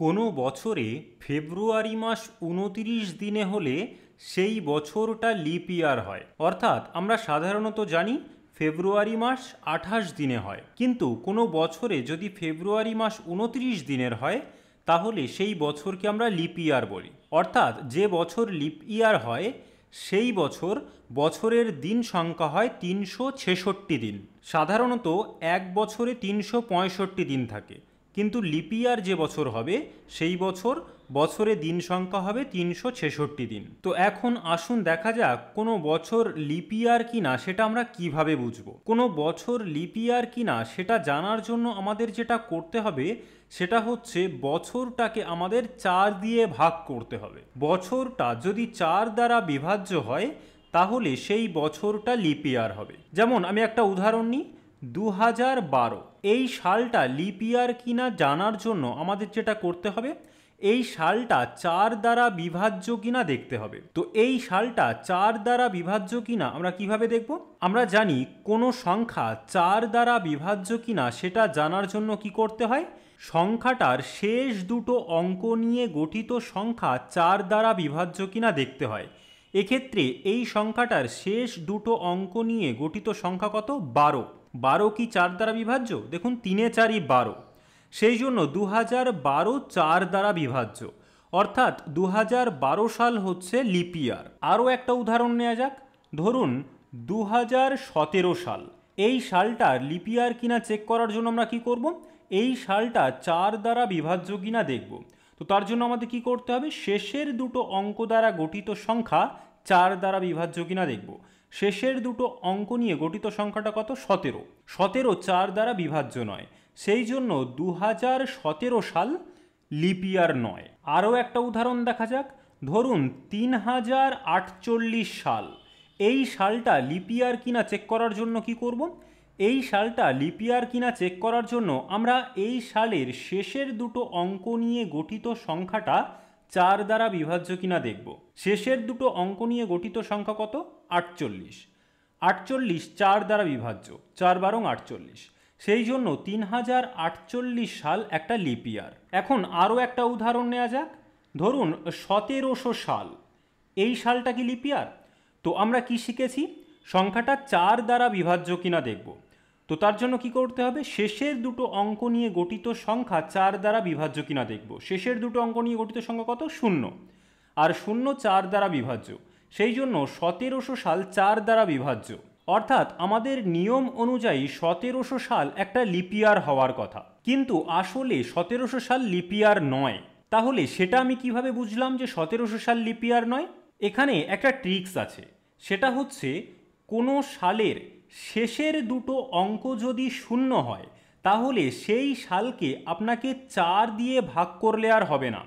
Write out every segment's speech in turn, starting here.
কোনো বছরে ফেব্রুয়ারি মাস ২৯ দিনে হলে সেই বছরটা লিপ ইয়ার হয়। অর্থাৎ আমরা সাধারণত জানি ফেব্রুয়ারি মাস ২৮ দিনে হয়, কিন্তু কোনো বছরে যদি ফেব্রুয়ারি মাস ২৯ দিনের হয় তাহলে সেই বছরকে আমরা লিপ ইয়ার বলি। অর্থাৎ যে বছর লিপ ইয়ার হয় সেই বছর বছরের দিন সংখ্যা হয় ৩৬৬ দিন। সাধারণত এক বছরে ৩৬৫ দিন থাকে, কিন্তু লিপ ইয়ার যে বছর হবে সেই বছর বছরে দিন সংখ্যা হবে ৩৬৬ দিন। তো এখন আসুন দেখা যাক কোনো বছর লিপ ইয়ার কিনা সেটা আমরা কিভাবে বুঝবো। কোনো বছর লিপ ইয়ার কিনা সেটা জানার জন্য আমাদের যেটা করতে হবে সেটা হচ্ছে বছরটাকে আমাদের ৪ দিয়ে ভাগ করতে হবে। বছরটা যদি ৪ দ্বারা বিভাজ্য হয় তাহলে সেই বছরটা লিপ ইয়ার হবে। যেমন আমি একটা উদাহরণ নিই, ২০১২ এই সালটা লিপ ইয়ার কিনা জানার জন্য আমাদের যেটা করতে হবে এই সালটা ৪ দ্বারা বিভাজ্য কিনা দেখতে হবে। তো এই সালটা ৪ দ্বারা বিভাজ্য কিনা আমরা কিভাবে দেখব? আমরা জানি কোনো সংখ্যা ৪ দ্বারা বিভাজ্য কিনা সেটা জানার জন্য কি করতে হয়, সংখ্যাটার শেষ দুটো অঙ্ক নিয়ে গঠিত সংখ্যা ৪ দ্বারা বিভাজ্য কিনা দেখতে হয়। এক্ষেত্রে এই সংখ্যাটার শেষ দুটো অঙ্ক নিয়ে গঠিত সংখ্যা কত? ১২। ১২ কি ৪ দ্বারা বিভাজ্য? দেখুন ৩ এ ৪ই ১২, সেই জন্য ২০১২ ৪ দ্বারা বিভাজ্য, অর্থাৎ ২০১২ সাল হচ্ছে লিপ ইয়ার। আরও একটা উদাহরণ নেওয়া যাক, ধরুন ২০১৭ সাল। এই সালটা লিপ ইয়ার কিনা চেক করার জন্য আমরা কি করব? এই সালটা ৪ দ্বারা বিভাজ্য কিনা দেখব। তো তার জন্য আমাদের কি করতে হবে, শেষের দুটো অঙ্ক দ্বারা গঠিত সংখ্যা ৪ দ্বারা বিভাজ্য কিনা দেখব। শেষের দুটো অঙ্ক নিয়ে গঠিত সংখ্যাটা কত? ১৭। ১৭ ৪ দ্বারা বিভাজ্য নয়, সেই জন্য ২০১৭ সাল লিপ ইয়ার নয়। আরও একটা উদাহরণ দেখা যাক, ধরুন ৩০৪৮ সাল। এই সালটা লিপ ইয়ার কিনা চেক করার জন্য কি করব? এই সালটা লিপ ইয়ার কিনা চেক করার জন্য আমরা এই সালের শেষের দুটো অঙ্ক নিয়ে গঠিত সংখ্যাটা ৪ দ্বারা বিভাজ্য কিনা দেখব। শেষের দুটো অঙ্ক নিয়ে গঠিত সংখ্যা কত? ৪৮। ৪৮ ৪ দ্বারা বিভাজ্য, ৪ বারং ৪৮, সেই জন্য ৩০৪৮ সাল একটা লিপ ইয়ার। এখন আরও একটা উদাহরণ নেওয়া যাক, ধরুন ১৭০০ সাল। এই সালটা কি লিপ ইয়ার? তো আমরা কি শিখেছি, সংখ্যাটা ৪ দ্বারা বিভাজ্য কিনা দেখব। তো তার জন্য কি করতে হবে, শেষের দুটো অঙ্ক নিয়ে গঠিত সংখ্যা ৪ দ্বারা বিভাজ্য কিনা দেখব। শেষের দুটো অঙ্ক নিয়ে গঠিত সংখ্যা কত? ০। আর ০ ৪ দ্বারা বিভাজ্য, সেই জন্য ১৭০০ সাল ৪ দ্বারা বিভাজ্য। অর্থাৎ আমাদের নিয়ম অনুযায়ী ১৭০০ সাল একটা লিপ ইয়ার হওয়ার কথা, কিন্তু আসলে ১৭০০ সাল লিপ ইয়ার নয়। তাহলে সেটা আমি কিভাবে বুঝলাম যে ১৭০০ সাল লিপ ইয়ার নয়? এখানে একটা ট্রিক্স আছে, সেটা হচ্ছে কোনো সালের শেষের দুটো অঙ্ক যদি ০ হয় তাহলে সেই সালকে আপনাকে ৪ দিয়ে ভাগ করলে আর হবে না।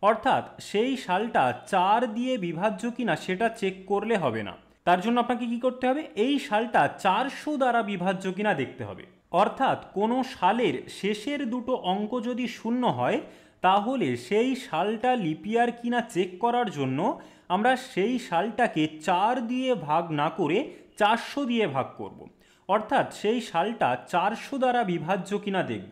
অর্থাৎ সেই সালটা ৪ দিয়ে বিভাজ্য কিনা সেটা চেক করলে হবে না। তার জন্য আপনাকে কি করতে হবে, এই সালটা ৪০০ দ্বারা বিভাজ্য কিনা দেখতে হবে। অর্থাৎ কোনো সালের শেষের দুটো অঙ্ক যদি ০ হয় তাহলে সেই সালটা লিপ ইয়ার কিনা চেক করার জন্য আমরা সেই সালটাকে ৪ দিয়ে ভাগ না করে ৪০০ দিয়ে ভাগ করব। অর্থাৎ সেই সালটা ৪০০ দ্বারা বিভাজ্য কিনা দেখব।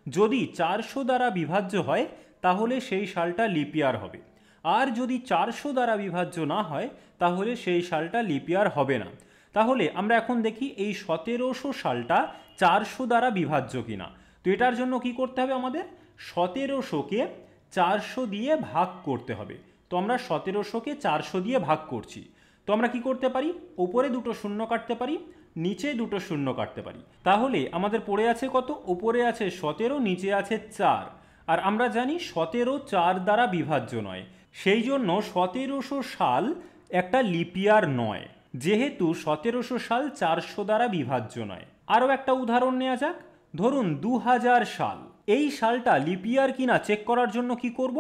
যদি ৪০০ দ্বারা বিভাজ্য হয় তাহলে সেই সালটা লিপ ইয়ার হবে, আর যদি ৪০০ দ্বারা বিভাজ্য না হয় তাহলে সেই সালটা লিপ ইয়ার হবে না। তাহলে আমরা এখন দেখি এই ১৭০০ সালটা ৪০০ দ্বারা বিভাজ্য কিনা। তো এটার জন্য কি করতে হবে, আমাদের ১৭০০কে ৪০০ দিয়ে ভাগ করতে হবে। তো আমরা ১৭০০কে ৪০০ দিয়ে ভাগ করছি। তো আমরা কি করতে পারি, ওপরে দুটো শূন্য কাটতে পারি, নিচে দুটো শূন্য কাটতে পারি। তাহলে আমাদের পড়ে আছে কত? ওপরে আছে ১৭, নিচে আছে ৪। আর আমরা জানি ১৭ ৪ দ্বারা বিভাজ্য নয়, সেই জন্য ১৭০০ সাল একটা লিপ ইয়ার নয়, যেহেতু ১৭০০ সাল ৪০০ দ্বারা বিভাজ্য নয়। আরও একটা উদাহরণ নেওয়া যাক, ধরুন ২০০০ সাল। এই সালটা লিপ ইয়ার কিনা চেক করার জন্য কি করব?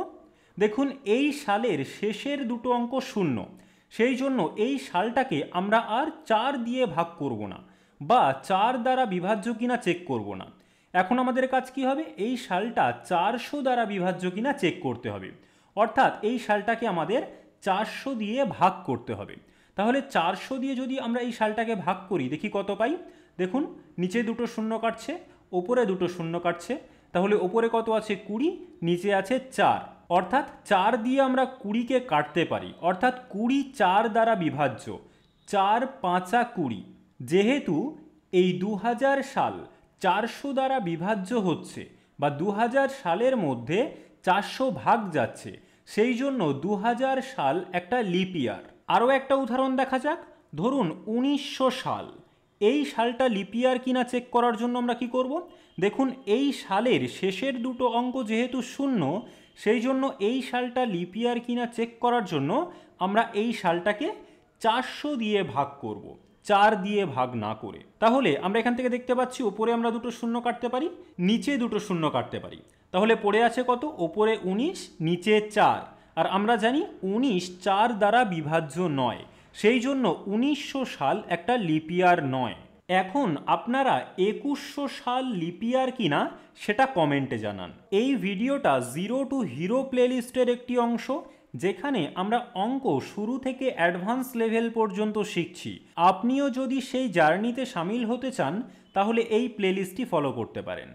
দেখুন এই সালের শেষের দুটো অঙ্ক ০, সেই জন্য এই সালটাকে আমরা আর ৪ দিয়ে ভাগ করব না, বা ৪ দ্বারা বিভাজ্য কিনা চেক করব না। এখন আমাদের কাজ কি হবে, এই সালটা ৪০০ দ্বারা বিভাজ্য কিনা চেক করতে হবে। অর্থাৎ এই সালটাকে আমাদের ৪০০ দিয়ে ভাগ করতে হবে। তাহলে ৪০০ দিয়ে যদি আমরা এই সালটাকে ভাগ করি দেখি কত পাই। দেখুন নিচে দুটো শূন্য কাটছে, ওপরে দুটো শূন্য কাটছে, তাহলে ওপরে কত আছে 20, নিচে আছে 4, অর্থাৎ 4 দিয়ে আমরা 20কে কাটতে পারি, অর্থাৎ 20 4 দ্বারা বিভাজ্য, 4 5 20। যেহেতু এই 2000 সাল 400 দ্বারা বিভাজ্য হচ্ছে বা 2000 সালের মধ্যে 400 ভাগ যাচ্ছে, সেই জন্য 2000 সাল একটা লিপ ইয়ার। আরও একটা উদাহরণ দেখা যাক। ধরুন 1900 সাল, এই সালটা লিপ ইয়ার কিনা চেক করার জন্য আমরা কি করব? দেখুন এই সালের শেষের দুটো অঙ্ক যেহেতু শূন্য, সেই জন্য এই সালটা লিপ ইয়ার কিনা চেক করার জন্য আমরা এই সালটাকে 400 দিয়ে ভাগ করব, 4 দিয়ে ভাগ না করে। তাহলে আমরা এখান থেকে দেখতে পাচ্ছি ওপরে আমরা দুটো শূন্য কাটতে পারি, নিচে দুটো শূন্য কাটতে পারি। তাহলে পড়ে আছে কত? ওপরে 19, নিচে 4। আর আমরা জানি 19 4 দ্বারা বিভাজ্য নয়, সেই জন্য 1900 সাল একটা লিপ ইয়ার নয়। এখন আপনারা 2100 সাল লিপ ইয়ার কিনা সেটা কমেন্টে জানান। এই ভিডিওটা জিরো টু হিরো প্লেলিস্টের একটি অংশ, যেখানে আমরা অঙ্ক শুরু থেকে অ্যাডভান্স লেভেল পর্যন্ত শিখছি। আপনিও যদি সেই জার্নিতে সামিল হতে চান তাহলে এই প্লেলিস্টটি ফলো করতে পারেন।